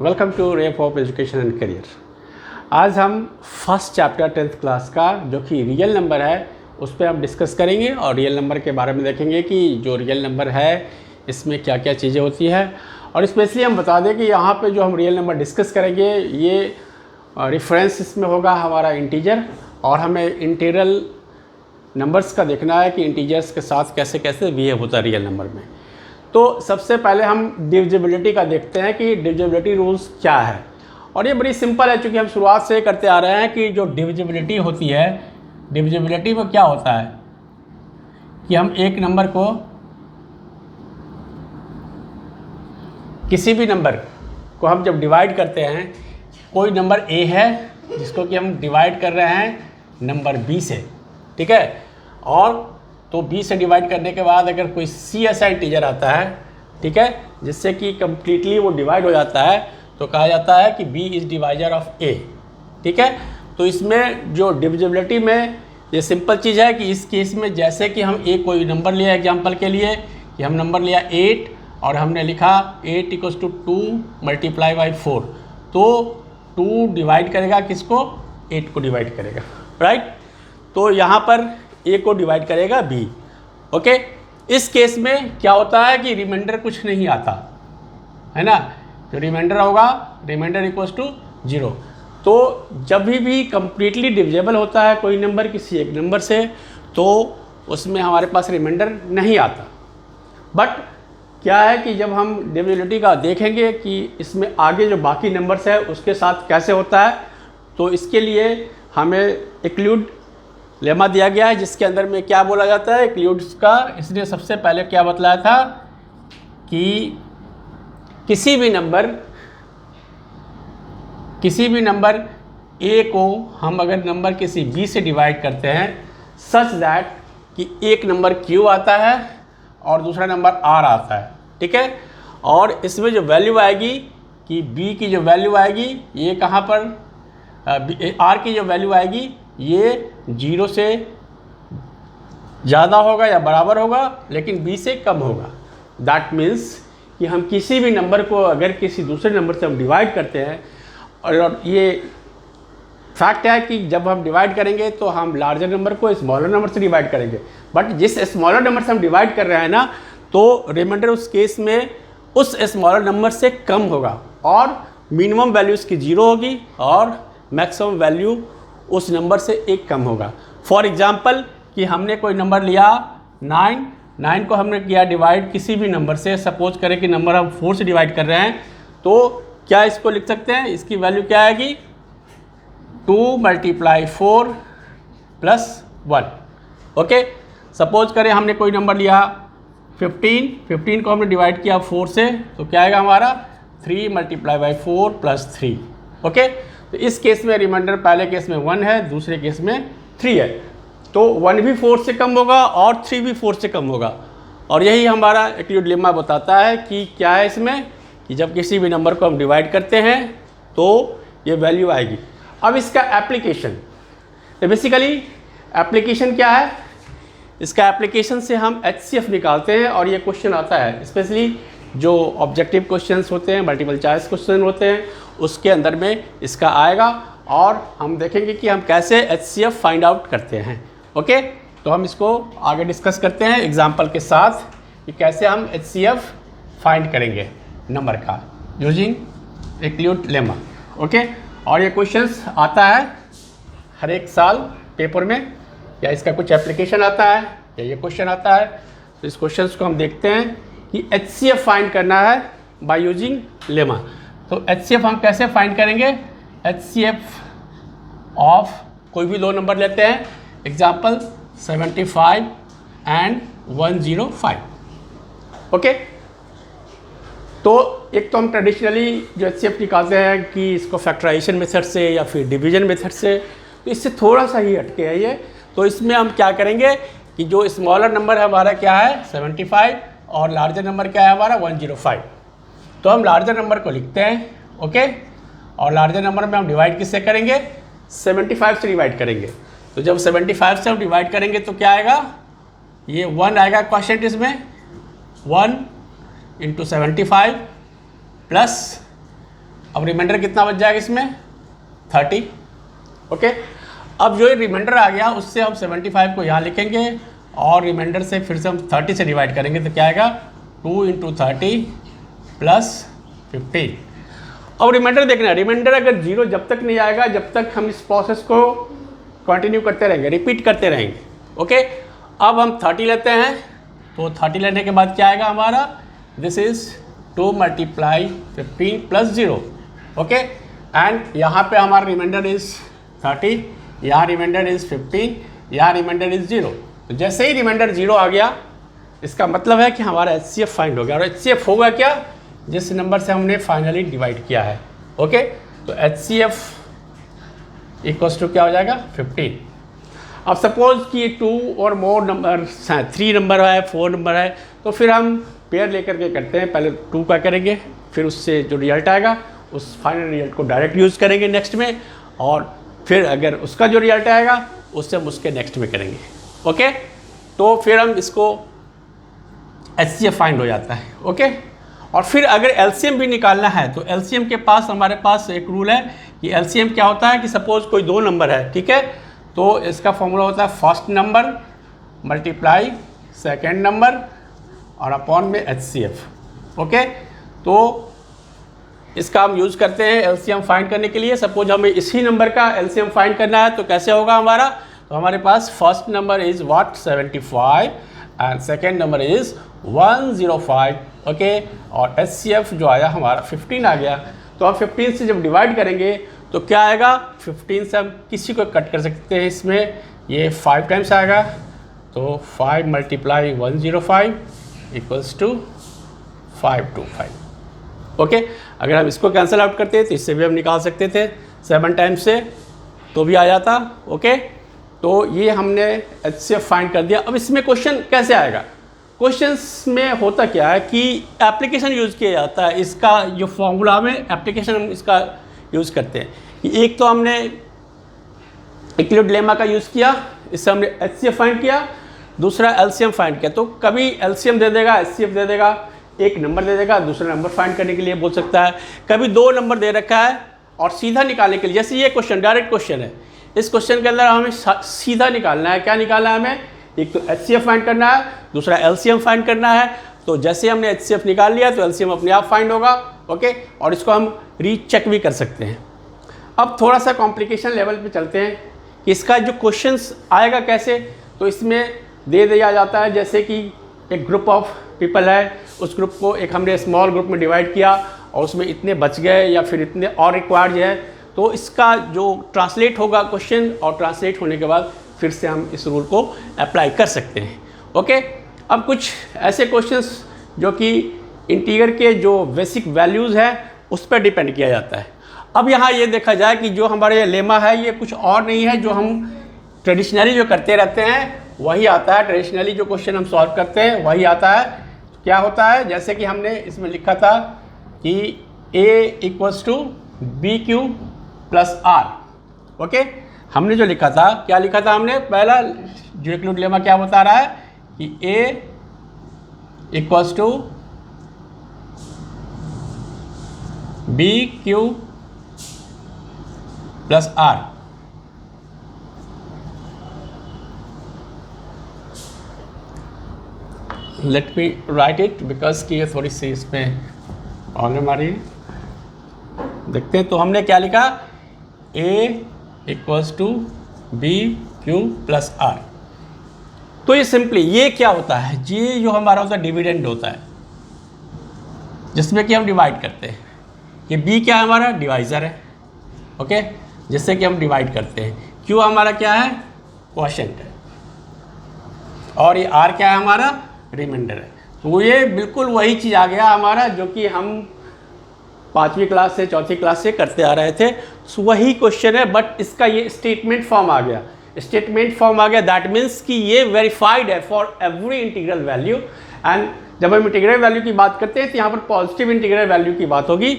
Welcome to rep of education and career. आज हम first chapter 10th class का जो कि रियल नंबर है उस पर हम डिस्कस करेंगे और रियल नंबर के बारे में देखेंगे कि जो रियल नंबर है इसमें क्या क्या चीज़ें होती है। और स्पेशली हम बता दें कि यहाँ पे जो हम रियल नंबर डिस्कस करेंगे ये रेफरेंस इसमें होगा हमारा इंटीजर, और हमें इंटीग्रल नंबर्स का देखना है कि इंटीजर्स के साथ कैसे कैसे बिहेव होता है रियल नंबर में। तो सबसे पहले हम डिविजिबिलिटी का देखते हैं कि डिविजिबिलिटी रूल्स क्या है। और ये बड़ी सिंपल है, चूँकि हम शुरुआत से करते आ रहे हैं कि जो डिविजिबिलिटी होती है, डिविजिबिलिटी में क्या होता है कि हम एक नंबर को किसी भी नंबर को हम जब डिवाइड करते हैं, कोई नंबर ए है जिसको कि हम डिवाइड कर रहे हैं नंबर बी से, ठीक है, और तो b से डिवाइड करने के बाद अगर कोई c ऐसा इंटीजर आता है, ठीक है, जिससे कि कम्प्लीटली वो डिवाइड हो जाता है, तो कहा जाता है कि b is divisor of a, ठीक है। तो इसमें जो डिविजिबिलिटी में ये सिंपल चीज़ है कि इस केस में जैसे कि हम एक कोई नंबर लिया एग्जांपल के लिए कि हम नंबर लिया 8 और हमने लिखा 8 = 2 × 4, तो 2 डिवाइड करेगा किसको, 8 को डिवाइड करेगा, राइट। तो यहाँ पर ए को डिवाइड करेगा बी, ओके। इस केस में क्या होता है कि रिमाइंडर कुछ नहीं आता है ना, तो रिमाइंडर होगा रिमाइंडर = 0। तो जब भी कंप्लीटली डिविजिबल होता है कोई नंबर किसी एक नंबर से, तो उसमें हमारे पास रिमाइंडर नहीं आता। बट क्या है कि जब हम डिविजिबिलिटी का देखेंगे कि इसमें आगे जो बाकी नंबर्स है उसके साथ कैसे होता है, तो इसके लिए हमें एक्लूड लेमा दिया गया है, जिसके अंदर में क्या बोला जाता है एक्लूड्स का। इसने सबसे पहले क्या बतलाया था कि किसी भी नंबर ए को हम अगर नंबर किसी बी से डिवाइड करते हैं सच दैट कि एक नंबर क्यू आता है और दूसरा नंबर आर आता है, ठीक है। और इसमें जो वैल्यू आएगी कि बी की जो वैल्यू आएगी ये कहाँ पर, आर की जो वैल्यू आएगी ये 0 से ज़्यादा होगा या बराबर होगा, लेकिन b से कम होगा। दैट मीन्स कि हम किसी भी नंबर को अगर किसी दूसरे नंबर से हम डिवाइड करते हैं, और ये फैक्ट है कि जब हम डिवाइड करेंगे तो हम लार्जर नंबर को स्मॉलर नंबर से डिवाइड करेंगे, बट जिस स्मॉलर नंबर से हम डिवाइड कर रहे हैं ना, तो रिमाइंडर उस केस में उस स्मॉलर नंबर से कम होगा और मिनिमम वैल्यू उसकी 0 होगी और मैक्सिमम वैल्यू उस नंबर से एक कम होगा। फॉर एग्जाम्पल कि हमने कोई नंबर लिया 9 को हमने किया डिवाइड किसी भी नंबर से, सपोज करें कि नंबर हम 4 से डिवाइड कर रहे हैं, तो क्या इसको लिख सकते हैं, इसकी वैल्यू क्या आएगी 2 × 4 + 1, ओके। सपोज करें हमने कोई नंबर लिया 15 को हमने डिवाइड किया 4 से, तो क्या आएगा हमारा 3 × 4 + 3, ओके। तो इस केस में रिमाइंडर पहले केस में 1 है, दूसरे केस में 3 है, तो 1 भी 4 से कम होगा और 3 भी 4 से कम होगा। और यही हमारा एक्लूड लेमा बताता है कि क्या है इसमें कि जब किसी भी नंबर को हम डिवाइड करते हैं तो ये वैल्यू आएगी। अब इसका एप्लीकेशन, तो बेसिकली एप्लीकेशन क्या है, इसका एप्लीकेशन से हम HCF निकालते हैं और ये क्वेश्चन आता है, स्पेशली जो ऑब्जेक्टिव क्वेश्चंस होते हैं, मल्टीपल चॉइस क्वेश्चन होते हैं, उसके अंदर में इसका आएगा और हम देखेंगे कि हम कैसे HCF फाइंड आउट करते हैं, ओके। तो हम इसको आगे डिस्कस करते हैं एग्जांपल के साथ कि कैसे हम HCF फाइंड करेंगे नंबर का यूजिंग एक्लूड लेमा, ओके। और ये क्वेश्चंस आता है हर एक साल पेपर में, या इसका कुछ एप्लीकेशन आता है या ये क्वेश्चन आता है। तो इस क्वेश्चन को हम देखते हैं कि HCF फाइंड करना है बाय यूजिंग लेमा। तो HCF हम कैसे फाइंड करेंगे, HCF ऑफ कोई भी दो नंबर लेते हैं, एग्जाम्पल 75 and 105, ओके। तो एक तो हम ट्रेडिशनली जो HCF निकालते हैं कि इसको फैक्टराइजेशन मेथड से या फिर डिवीजन मेथड से, तो इससे थोड़ा सा ही हटके है ये। तो इसमें हम क्या करेंगे कि जो स्मॉलर नंबर है हमारा क्या है 75 और लार्जर नंबर क्या है हमारा 105, तो हम लार्जर नंबर को लिखते हैं, ओके। और लार्जर नंबर में हम डिवाइड किससे करेंगे, 75 से डिवाइड करेंगे। तो जब 75 से हम डिवाइड करेंगे तो क्या आएगा, ये 1 आएगा क्वोशिएंट इसमें, 1 × 75 प्लस अब रिमाइंडर कितना बच जाएगा इसमें 30। ओके, अब जो ये रिमाइंडर आ गया उससे हम 75 को यहाँ लिखेंगे और रिमाइंडर से फिर से हम 30 से डिवाइड करेंगे तो क्या आएगा 2 × 30 + 15। अब रिमाइंडर देखना है, रिमाइंडर अगर 0 जब तक नहीं आएगा जब तक हम इस प्रोसेस को कंटिन्यू करते रहेंगे, रिपीट करते रहेंगे। ओके, अब हम 30 लेते हैं तो 30 लेने के बाद क्या आएगा हमारा, दिस इज 2 × 15 + 0। ओके, एंड यहाँ पे हमारा रिमाइंडर इज 30, यहाँ रिमाइंडर इज 15, यहाँ रिमाइंडर इज 0। तो जैसे ही रिमाइंडर 0 आ गया इसका मतलब है कि हमारा HCF फाइंड हो गया। और HCF होगा क्या, जिस नंबर से हमने फाइनली डिवाइड किया है। ओके, तो HCF इक्वल्स टू क्या हो जाएगा 15। अब सपोज कि 2 और मोर नंबर 3 नंबर है, 4 नंबर है, तो फिर हम पेयर लेकर के करते हैं। पहले 2 का करेंगे, फिर उससे जो रिजल्ट आएगा उस फाइनल रिजल्ट को डायरेक्ट यूज़ करेंगे नेक्स्ट में, और फिर अगर उसका जो रिजल्ट आएगा उससे हम उसके नेक्स्ट में करेंगे। ओके, तो फिर हम इसको HCF फाइंड हो जाता है। ओके, और फिर अगर LCM भी निकालना है तो LCM के पास हमारे पास एक रूल है कि LCM क्या होता है कि सपोज कोई 2 नंबर है, ठीक है, तो इसका फॉर्मूला होता है first number multiply second number और अपॉन में HCF। ओके, तो इसका हम यूज़ करते हैं LCM फाइंड करने के लिए। सपोज हमें इसी नंबर का LCM फाइंड करना है तो कैसे होगा हमारा, तो हमारे पास first number is 75 and second number is 105। Okay, और HCF जो आया हमारा 15 आ गया। तो अब 15 से जब डिवाइड करेंगे तो क्या आएगा, 15 से हम किसी को कट कर सकते हैं इसमें, ये 5 टाइम्स आएगा, तो 5 × 105 = 525। ओके, अगर हम इसको कैंसिल आउट करते तो इससे भी हम निकाल सकते थे 7 टाइम्स से, तो भी आ जाता। ओके, तो ये हमने HCF फाइंड कर दिया। अब इसमें क्वेश्चन कैसे आएगा, क्वेश्चंस में होता क्या है कि एप्लीकेशन यूज़ किया जाता है। इसका जो फॉर्मूला में एप्लीकेशन हम इसका यूज़ करते हैं कि एक तो हमने यूक्लिड लेमा का यूज़ किया, इससे हमने HCF फाइंड किया, दूसरा LCM फाइंड किया। तो कभी LCM दे देगा, HCF दे देगा, एक नंबर दे देगा, दूसरा नंबर फाइंड करने के लिए बोल सकता है। कभी 2 नंबर दे रखा है और सीधा निकालने के लिए, जैसे ये क्वेश्चन डायरेक्ट क्वेश्चन है, इस क्वेश्चन के अंदर हमें सीधा निकालना है। क्या निकालना है हमें, एक तो HCF फाइंड करना है, दूसरा LCM फाइंड करना है। तो जैसे हमने HCF निकाल लिया तो LCM अपने आप फाइंड होगा। ओके, और इसको हम रीचेक भी कर सकते हैं। अब थोड़ा सा कॉम्प्लिकेशन लेवल पे चलते हैं कि इसका जो क्वेश्चंस आएगा कैसे, तो इसमें दे दिया जाता है जैसे कि एक ग्रुप ऑफ पीपल है, उस ग्रुप को एक हमने स्मॉल ग्रुप में डिवाइड किया और उसमें इतने बच गए या फिर इतने और रिक्वायर्ड है, तो इसका जो ट्रांसलेट होगा क्वेश्चन, और ट्रांसलेट होने के बाद फिर से हम इस रूल को अप्लाई कर सकते हैं। ओके, अब कुछ ऐसे क्वेश्चंस जो कि इंटीजर के जो बेसिक वैल्यूज़ है उस पर डिपेंड किया जाता है। अब यहाँ ये देखा जाए कि जो हमारे लेमा है ये कुछ और नहीं है, जो हम ट्रेडिशनली जो करते रहते हैं वही आता है। ट्रेडिशनली जो क्वेश्चन हम सॉल्व करते हैं वही आता है। क्या होता है, जैसे कि हमने इसमें लिखा था कि A = BQ + R। ओके, हमने जो लिखा था, क्या लिखा था हमने, पहला जो यूक्लिड लेमा क्या बता रहा है कि A = BQ + R। Let me right it because कि ये थोड़ी सी इसमें प्रॉब्लम आ रही है। देखते हैं, तो हमने क्या लिखा, A = BQ + R। तो ये सिंपली ये क्या होता है, ये जो हमारा होता है डिविडेंड होता है, जिसमें कि हम डिवाइड करते हैं। ये B क्या है हमारा, डिवाइज़र है। ओके, जिससे कि हम डिवाइड करते हैं। Q हमारा क्या है, क्वोशिएंट है, और ये R क्या है हमारा, रिमाइंडर है। तो ये बिल्कुल वही चीज़ आ गया हमारा जो कि हम 5वीं क्लास से 4थी क्लास से करते आ रहे थे। सो वही क्वेश्चन है, बट इसका ये स्टेटमेंट फॉर्म आ गया। स्टेटमेंट फॉर्म आ गया, दैट मीन्स कि ये वेरीफाइड है for every integral value. And जब हम इंटीग्रल वैल्यू की बात करते हैं तो यहाँ पर पॉजिटिव इंटीग्रल वैल्यू की बात होगी,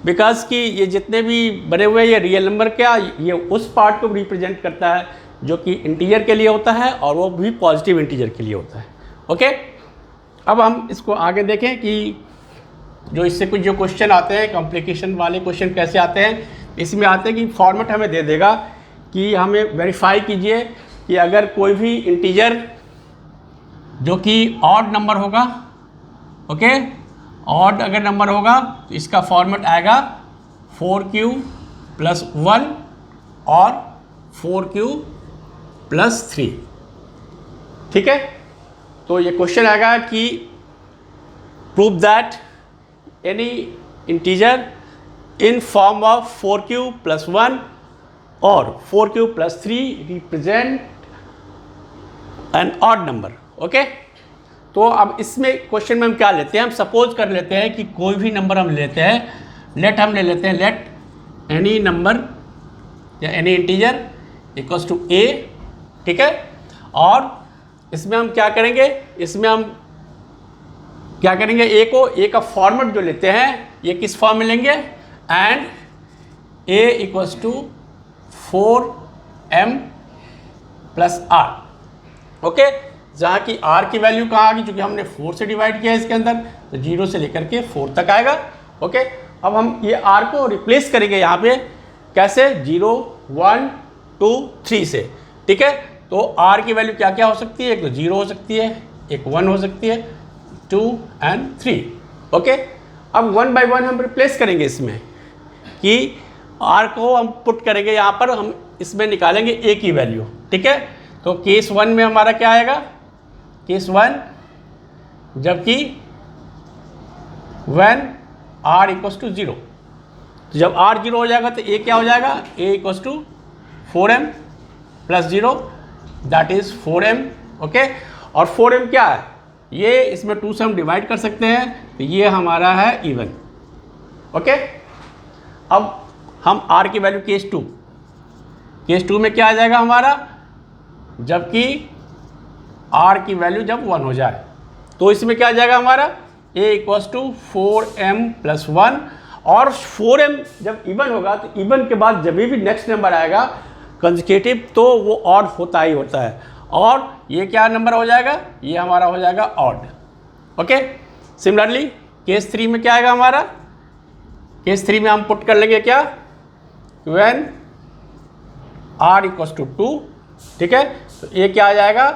बिकॉज कि ये जितने भी बने हुए ये रियल नंबर क्या, ये उस पार्ट को रिप्रेजेंट करता है जो कि इंटीजर के लिए होता है, और वो भी पॉजिटिव इंटीजर के लिए होता है। ओके, अब हम इसको आगे देखें कि जो इससे कुछ जो क्वेश्चन आते हैं, कॉम्प्लिकेशन वाले क्वेश्चन कैसे आते हैं, इसमें आते हैं कि फॉर्मेट हमें दे देगा कि हमें वेरीफाई कीजिए कि अगर कोई भी इंटीजर जो कि ऑड नंबर होगा, ओके, ऑड अगर नंबर होगा तो इसका फॉर्मेट आएगा 4q + 1 और 4q + 3, ठीक है। तो ये क्वेश्चन आएगा कि prove that any integer in form of 4q + 1 और 4q + 3 represent N odd number, okay. तो अब इसमें क्वेश्चन में हम क्या लेते हैं, हम सपोज कर लेते हैं कि कोई भी नंबर हम लेते हैं, हम ले लेते हैं लेट एनी नंबर या any integer equals to a, ठीक है। और इसमें हम क्या करेंगे, इसमें हम क्या करेंगे, a का फॉर्मेट जो लेते हैं ये किस फॉर्म में लेंगे, and a equals to 4m + r, okay. जहाँ की r की वैल्यू कहाँ आ गई, क्योंकि हमने 4 से डिवाइड किया है इसके अंदर, तो 0 से लेकर के 4 तक आएगा, ओके। अब हम ये r को रिप्लेस करेंगे यहाँ पे कैसे, 0 1 2 3 से, ठीक है। तो r की वैल्यू क्या क्या हो सकती है, एक तो 0 हो सकती है, एक 1 हो सकती है, 2 and 3, ओके। अब 1 by 1 हम रिप्लेस करेंगे इसमें कि r को हम पुट करेंगे यहाँ पर, हम इसमें निकालेंगे a की वैल्यू, ठीक है। तो केस 1 में हमारा क्या आएगा, केस 1 जबकि when r इक्वल्स टू 0, तो जब r 0 हो जाएगा तो a क्या हो जाएगा, a equals to 4m + 0 that is 4m, okay. और 4m क्या है, ये इसमें 2 से हम डिवाइड कर सकते हैं, तो ये हमारा है इवन, ओके। अब हम r की वैल्यू केस 2 में क्या आ जाएगा हमारा, जबकि r की वैल्यू जब 1 हो जाए, तो इसमें क्या आ जाएगा हमारा, a इक्वल्स टू 4m + 1, और 4m जब इवन होगा तो इवन के बाद जब भी नेक्स्ट नंबर आएगा कंसेक्यूटिव तो वो ऑड होता ही होता है, और ये क्या नंबर हो जाएगा, ये हमारा हो जाएगा ऑड, ओके। सिमिलरली केस 3 में क्या आएगा हमारा, केस 3 में हम पुट कर लेंगे क्या, व्हेन r इक्वल्स टू 2, ठीक है। तो ये क्या आ जाएगा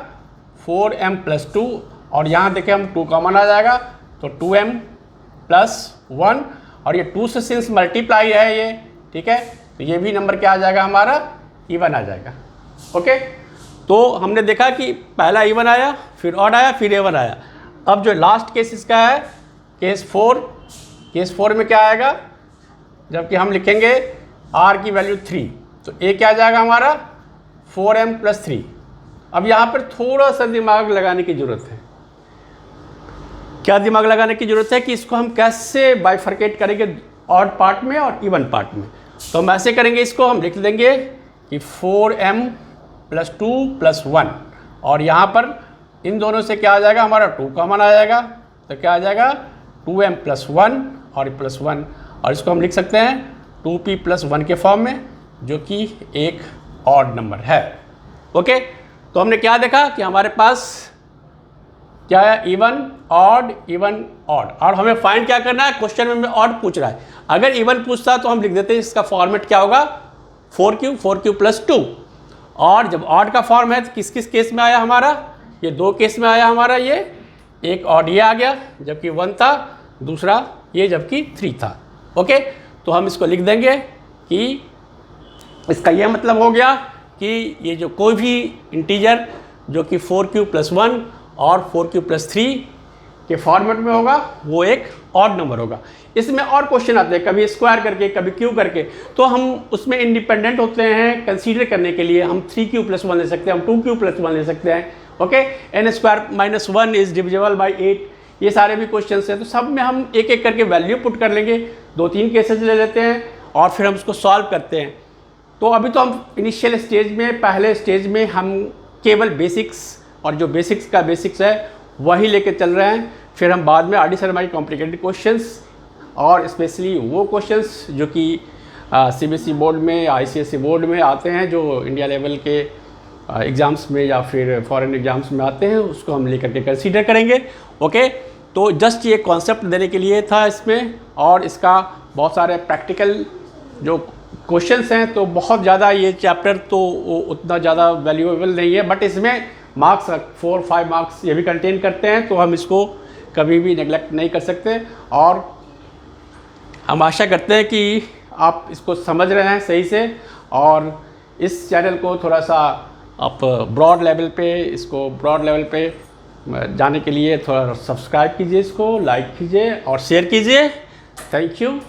4m + 2, और यहाँ देखें हम 2 कॉमन आ जाएगा तो 2m + 1, और ये 2 से सिंस मल्टीप्लाई है ये, ठीक है, तो ये भी नंबर क्या आ जाएगा हमारा, इवन आ जाएगा, ओके। तो हमने देखा कि पहला इवन आया, फिर ऑड आया, फिर एवन आया। अब जो लास्ट केस इसका है केस 4 में क्या आएगा, जबकि हम लिखेंगे r की वैल्यू 3, तो a क्या आ जाएगा हमारा 4m + 3। अब यहाँ पर थोड़ा सा दिमाग लगाने की ज़रूरत है, क्या दिमाग लगाने की ज़रूरत है कि इसको हम कैसे बाइफर्केट करेंगे ऑड पार्ट में और इवन पार्ट में। तो हम ऐसे करेंगे, इसको हम लिख देंगे कि 4m + 2 + 1, और यहाँ पर इन दोनों से क्या आ जाएगा हमारा 2 कॉमन आ जाएगा, तो क्या आ जाएगा 2m + 1 और +1, और इसको हम लिख सकते हैं 2p + 1 के फॉर्म में, जो कि एक ऑड नंबर है, ओके। तो हमने क्या देखा कि हमारे पास क्या है, इवन ऑड, और हमें फाइंड क्या करना है, क्वेश्चन में ऑड पूछ रहा है। अगर इवन पूछता तो हम लिख देते हैं इसका फॉर्मेट क्या होगा 4q + 2, और जब ऑड का फॉर्म है तो किस किस केस में आया हमारा, ये 2 केस में आया हमारा, ये एक ऑड ये आ गया जबकि 1 था, दूसरा ये जबकि 3 था, ओके। तो हम इसको लिख देंगे कि इसका यह मतलब हो गया कि ये जो कोई भी इंटीजर जो कि 4q + 1 और 4q + 3 के फॉर्मेट में होगा वो एक ऑड नंबर होगा। इसमें और क्वेश्चन आते हैं, कभी स्क्वायर करके, कभी क्यूब करके, तो हम उसमें इंडिपेंडेंट होते हैं कंसीडर करने के लिए। हम 3q + 1 ले सकते हैं, हम 2q + 1 ले सकते हैं, okay. n² - 1 is divisible by 8, ये सारे भी क्वेश्चन हैं। तो सब में हम एक एक करके वैल्यू पुट कर लेंगे, 2-3 केसेज ले लेते हैं और फिर हम उसको सॉल्व करते हैं। तो अभी तो हम इनिशियल स्टेज में, पहले स्टेज में हम केवल बेसिक्स, और जो बेसिक्स का बेसिक्स है वही लेके चल रहे हैं। फिर हम बाद में आर्डिशनल कॉम्प्लिकेटेड क्वेश्चंस, और स्पेशली वो क्वेश्चंस जो कि CBSE बोर्ड में, ICSE बोर्ड में आते हैं, जो इंडिया लेवल के एग्ज़ाम्स में या फिर फॉरेन एग्ज़ाम्स में आते हैं, उसको हम लेकर के कंसीडर करेंगे, ओके। तो जस्ट ये कॉन्सेप्ट देने के लिए था इसमें, और इसका बहुत सारे प्रैक्टिकल जो क्वेश्चंस हैं, तो बहुत ज़्यादा ये चैप्टर तो उतना ज़्यादा वैल्यूएबल नहीं है, बट इसमें मार्क्स 4-5 मार्क्स ये भी कंटेन करते हैं, तो हम इसको कभी भी नेगलेक्ट नहीं कर सकते। और हम आशा करते हैं कि आप इसको समझ रहे हैं सही से, और इस चैनल को थोड़ा सा आप ब्रॉड लेवल पे जाने के लिए थोड़ा सब्सक्राइब कीजिए, इसको लाइक कीजिए और शेयर कीजिए। Thank you.